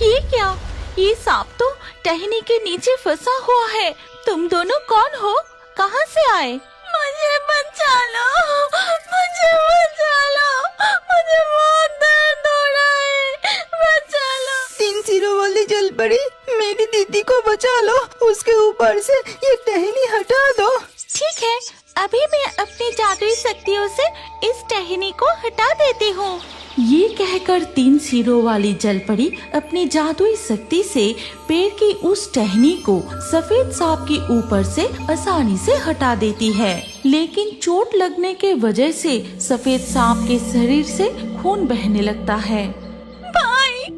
ये क्या? ये सांप तो टहनी के नीचे फंसा हुआ है। तुम दोनों कौन हो? कहाँ से आए? मुझे बचा लो, मुझे बचा लो, मुझे बहुत दर्द हो रहा है, बचा लो। 3 सिरों वाली जलपरी, मेरी दीदी को बचा लो, उसके ऊपर से ये टहनी हटा दो। ठीक है, अभी मैं अपनी जादुई शक्तियों से इस टहनी को हटा देती हूँ। ये कहकर 3 सिरों वाली जलपरी अपनी जादुई शक्ति से पेड़ की उस टहनी को सफेद सांप के ऊपर से आसानी से हटा देती है। लेकिन चोट लगने के वजह से सफेद सांप के शरीर से खून बहने लगता है। भाई,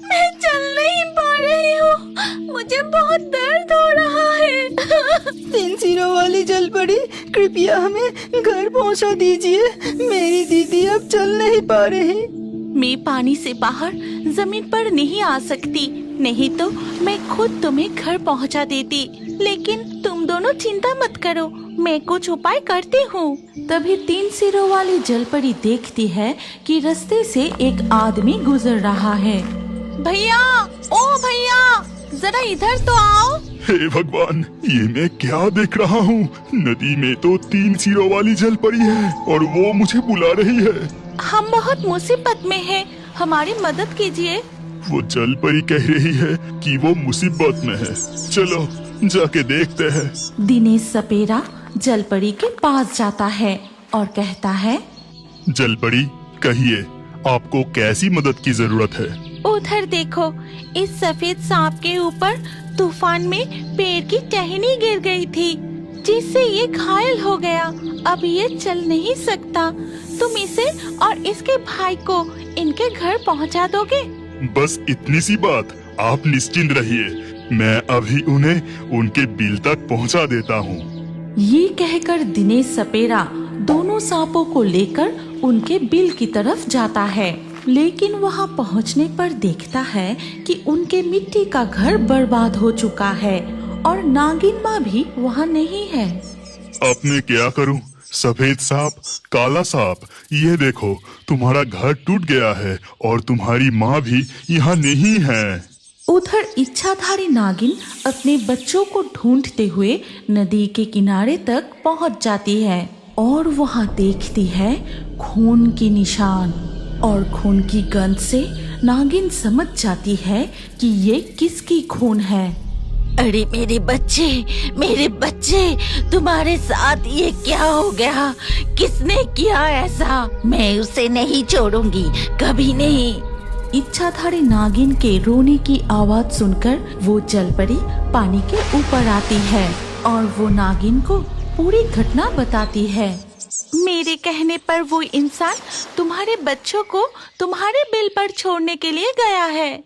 मैं चल नहीं पा रही हूँ, मुझे बहुत दर्द हो रहा है। 3 सिरों वाली जलपरी, कृपया हमें घर पहुंचा दीजिए, मेरी दीदी अब चल नहीं पा रही। मैं पानी से बाहर जमीन पर नहीं आ सकती, नहीं तो मैं खुद तुम्हें घर पहुंचा देती। लेकिन तुम दोनों चिंता मत करो, मैं कुछ उपाय करती हूँ। तभी 3 सिरों वाली जलपरी देखती है कि रास्ते से एक आदमी गुजर रहा है। भैया, ओ भैया, जरा इधर तो आओ। हे भगवान, ये मैं क्या देख रहा हूँ? नदी में तो 3 सिरों वाली जलपरी है और वो मुझे बुला रही है। हम बहुत मुसीबत में हैं, हमारी मदद कीजिए। वो जलपरी कह रही है कि वो मुसीबत में है। चलो जाके देखते हैं। दिनेश सपेरा जलपरी के पास जाता है और कहता है, जलपरी, कहिए आपको कैसी मदद की जरूरत है? उधर देखो, इस सफेद सांप के ऊपर तूफान में पेड़ की टहनी गिर गई थी, जिससे ये घायल हो गया। अब ये चल नहीं सकता। तुम इसे और इसके भाई को इनके घर पहुंचा दोगे? बस इतनी सी बात, आप निश्चिंत रहिए, मैं अभी उन्हें उनके बिल तक पहुंचा देता हूँ। ये कहकर दिनेश सपेरा दोनों सांपों को लेकर उनके बिल की तरफ जाता है। लेकिन वहाँ पहुँचने पर देखता है कि उनके मिट्टी का घर बर्बाद हो चुका है और नागिन माँ भी वहाँ नहीं है। अब मैं क्या करूं? सफेद सांप, काला सांप, ये देखो तुम्हारा घर टूट गया है और तुम्हारी माँ भी यहाँ नहीं है। उधर इच्छाधारी नागिन अपने बच्चों को ढूंढते हुए नदी के किनारे तक पहुँच जाती है और वहाँ देखती है खून के निशान, और खून की गंध से नागिन समझ जाती है कि ये किसकी खून है। अरे मेरे बच्चे, तुम्हारे साथ ये क्या हो गया? किसने किया ऐसा? मैं उसे नहीं छोड़ूंगी, कभी नहीं। इच्छाधारी नागिन के रोने की आवाज सुनकर वो जलपरी पानी के ऊपर आती है और वो नागिन को पूरी घटना बताती है। मेरे कहने पर वो इंसान तुम्हारे बच्चों को तुम्हारे बिल पर छोड़ने के लिए गया है।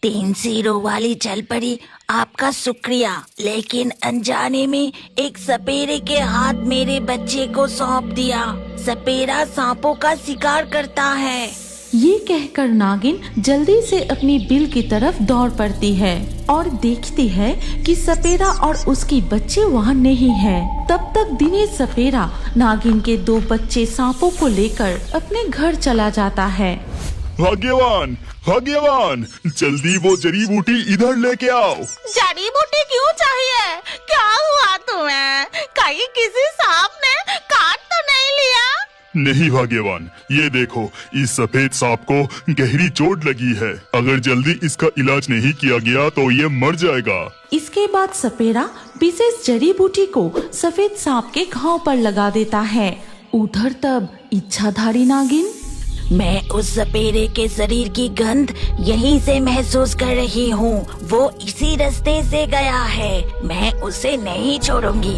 3 सिरों वाली जलपरी, आपका शुक्रिया, लेकिन अनजाने में एक सपेरे के हाथ मेरे बच्चे को सौंप दिया। सपेरा सांपों का शिकार करता है। ये कहकर नागिन जल्दी से अपनी बिल की तरफ दौड़ पड़ती है और देखती है कि सपेरा और उसकी बच्चे वहाँ नहीं है। तब तक दिनेश सपेरा नागिन के 2 बच्चे सांपों को लेकर अपने घर चला जाता है। भाग्यवान, भाग्यवान, जल्दी वो जड़ी बूटी इधर लेके आओ। जड़ी बूटी क्यों चाहिए? क्या हुआ तुम्हें? कहीं किसी सांप ने काट तो नहीं लिया? नहीं भाग्यवान, ये देखो, इस सफेद सांप को गहरी चोट लगी है। अगर जल्दी इसका इलाज नहीं किया गया तो ये मर जाएगा। इसके बाद सपेरा विशेष जड़ी बूटी को सफेद सांप के घाव पर लगा देता है। उधर तब इच्छाधारी नागिन, मैं उस सपेरे के शरीर की गंध यहीं से महसूस कर रही हूँ। वो इसी रास्ते से गया है, मैं उसे नहीं छोड़ूंगी।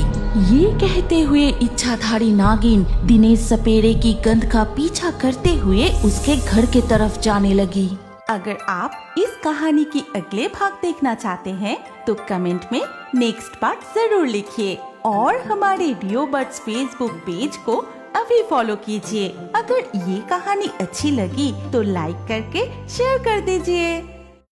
ये कहते हुए इच्छाधारी नागिन दिनेश सपेरे की गंध का पीछा करते हुए उसके घर के तरफ जाने लगी। अगर आप इस कहानी की अगले भाग देखना चाहते हैं तो कमेंट में नेक्स्ट पार्ट जरूर लिखिए और हमारे रियो बर्ड्स फेसबुक पेज को अभी फॉलो कीजिए। अगर ये कहानी अच्छी लगी तो लाइक करके शेयर कर दीजिए।